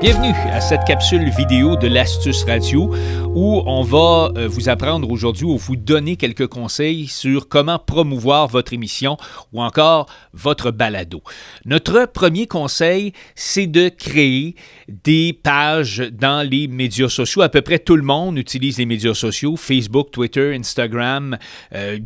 Bienvenue à cette capsule vidéo de l'Astuce Radio où on va vous apprendre aujourd'hui ou vous donner quelques conseils sur comment promouvoir votre émission ou encore votre balado. Notre premier conseil, c'est de créer des pages dans les médias sociaux. À peu près tout le monde utilise les médias sociaux, Facebook, Twitter, Instagram,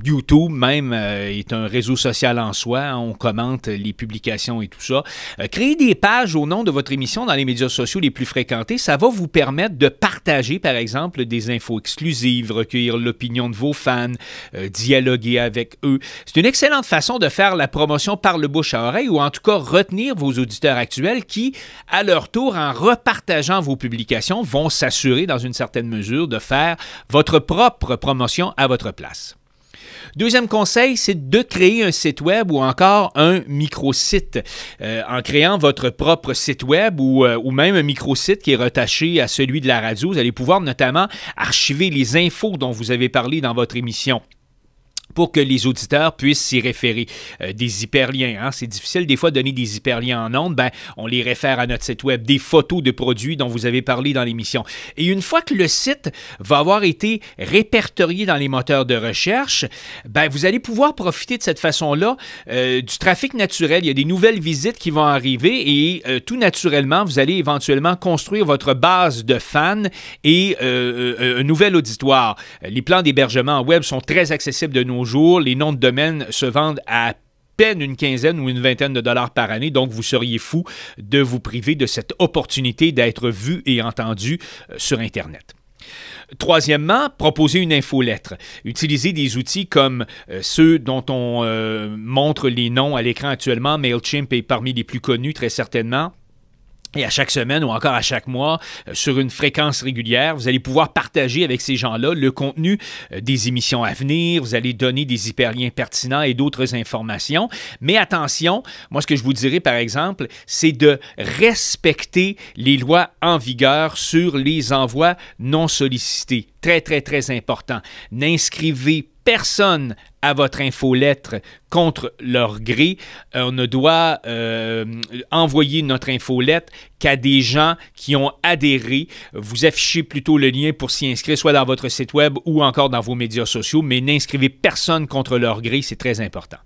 YouTube même est un réseau social en soi. On commente les publications et tout ça. Créer des pages au nom de votre émission dans les médias sociaux les plus fréquentés, ça va vous permettre de partager, par exemple, des infos exclusives, recueillir l'opinion de vos fans, dialoguer avec eux. C'est une excellente façon de faire la promotion par le bouche à oreille ou en tout cas retenir vos auditeurs actuels qui, à leur tour, en repartageant vos publications, vont s'assurer, dans une certaine mesure, de faire votre propre promotion à votre place. Deuxième conseil, c'est de créer un site web ou encore un microsite. En créant votre propre site web ou même un microsite qui est rattaché à celui de la radio, vous allez pouvoir notamment archiver les infos dont vous avez parlé dans votre émission, pour que les auditeurs puissent s'y référer. Des hyperliens, hein? C'est difficile des fois de donner des hyperliens en ondes, on les réfère à notre site web, des photos de produits dont vous avez parlé dans l'émission. Et une fois que le site va avoir été répertorié dans les moteurs de recherche, vous allez pouvoir profiter de cette façon-là du trafic naturel. Il y a des nouvelles visites qui vont arriver et tout naturellement, vous allez éventuellement construire votre base de fans et un nouvel auditoire. Les plans d'hébergement web sont très accessibles de nos jours. Les noms de domaine se vendent à peine une quinzaine ou une vingtaine de dollars par année, donc vous seriez fou de vous priver de cette opportunité d'être vu et entendu sur Internet. Troisièmement, proposer une infolettre. Utilisez des outils comme ceux dont on montre les noms à l'écran actuellement. MailChimp est parmi les plus connus, très certainement. Et à chaque semaine ou encore à chaque mois, sur une fréquence régulière, vous allez pouvoir partager avec ces gens-là le contenu des émissions à venir. Vous allez donner des hyperliens pertinents et d'autres informations. Mais attention, moi ce que je vous dirais par exemple, c'est de respecter les lois en vigueur sur les envois non sollicités. Très, très, très important. N'inscrivez personne à votre infolettre contre leur gré. On ne doit envoyer notre infolettre qu'à des gens qui ont adhéré. Vous affichez plutôt le lien pour s'y inscrire, soit dans votre site web ou encore dans vos médias sociaux, mais n'inscrivez personne contre leur gré, c'est très important.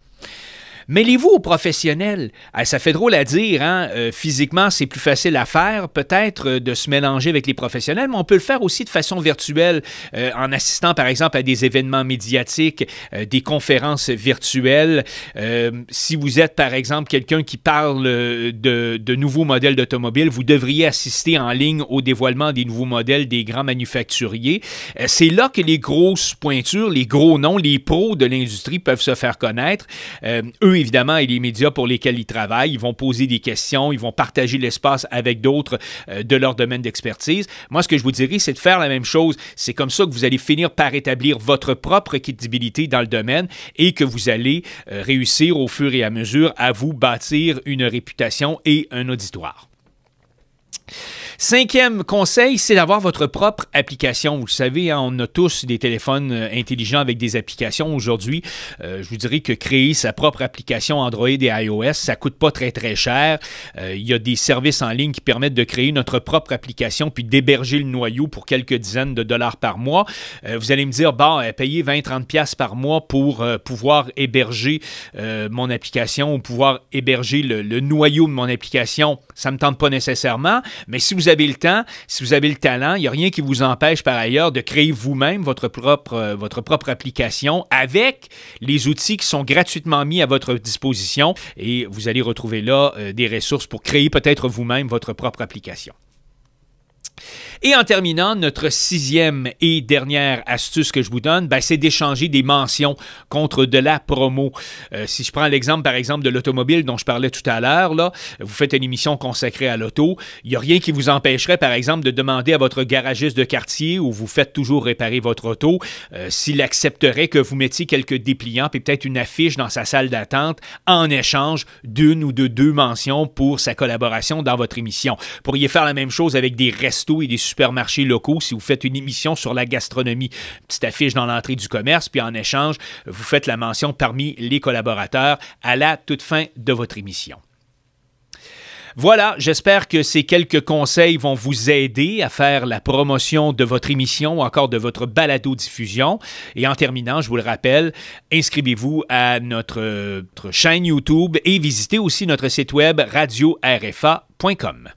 Mêlez-vous aux professionnels. Ça fait drôle à dire, hein? Physiquement, c'est plus facile à faire, peut-être, de se mélanger avec les professionnels, mais on peut le faire aussi de façon virtuelle, en assistant, par exemple, à des événements médiatiques, des conférences virtuelles. Si vous êtes, par exemple, quelqu'un qui parle de nouveaux modèles d'automobiles, vous devriez assister en ligne au dévoilement des nouveaux modèles des grands manufacturiers. C'est là que les grosses pointures, les gros noms, les pros de l'industrie peuvent se faire connaître. Eux, évidemment, et les médias pour lesquels ils travaillent, ils vont poser des questions, ils vont partager l'espace avec d'autres de leur domaine d'expertise. Moi, ce que je vous dirais, c'est de faire la même chose. C'est comme ça que vous allez finir par établir votre propre crédibilité dans le domaine et que vous allez réussir au fur et à mesure à vous bâtir une réputation et un auditoire. Cinquième conseil, c'est d'avoir votre propre application. Vous le savez, hein, on a tous des téléphones intelligents avec des applications aujourd'hui. Je vous dirais que créer sa propre application Android et iOS, ça ne coûte pas très, très cher. Il y a des services en ligne qui permettent de créer notre propre application puis d'héberger le noyau pour quelques dizaines de dollars par mois. Vous allez me dire, payez 20-30$ par mois pour pouvoir héberger mon application ou pouvoir héberger le noyau de mon application. Ça ne me tente pas nécessairement, mais si vous avez le temps, si vous avez le talent, il n'y a rien qui vous empêche par ailleurs de créer vous-même votre propre application avec les outils qui sont gratuitement mis à votre disposition et vous allez retrouver là des ressources pour créer peut-être vous-même votre propre application. Et en terminant, notre sixième et dernière astuce que je vous donne, c'est d'échanger des mentions contre de la promo. Si je prends l'exemple, par exemple, de l'automobile dont je parlais tout à l'heure, là, vous faites une émission consacrée à l'auto, il n'y a rien qui vous empêcherait, par exemple, de demander à votre garagiste de quartier où vous faites toujours réparer votre auto, s'il accepterait que vous mettiez quelques dépliants et peut-être une affiche dans sa salle d'attente en échange d'une ou de deux mentions pour sa collaboration dans votre émission. Vous pourriez faire la même chose avec des restos et des supermarchés locaux si vous faites une émission sur la gastronomie. Une petite affiche dans l'entrée du commerce, puis en échange, vous faites la mention parmi les collaborateurs à la toute fin de votre émission. Voilà, j'espère que ces quelques conseils vont vous aider à faire la promotion de votre émission ou encore de votre balado-diffusion. Et en terminant, je vous le rappelle, inscrivez-vous à notre chaîne YouTube et visitez aussi notre site web radio-rfa.com.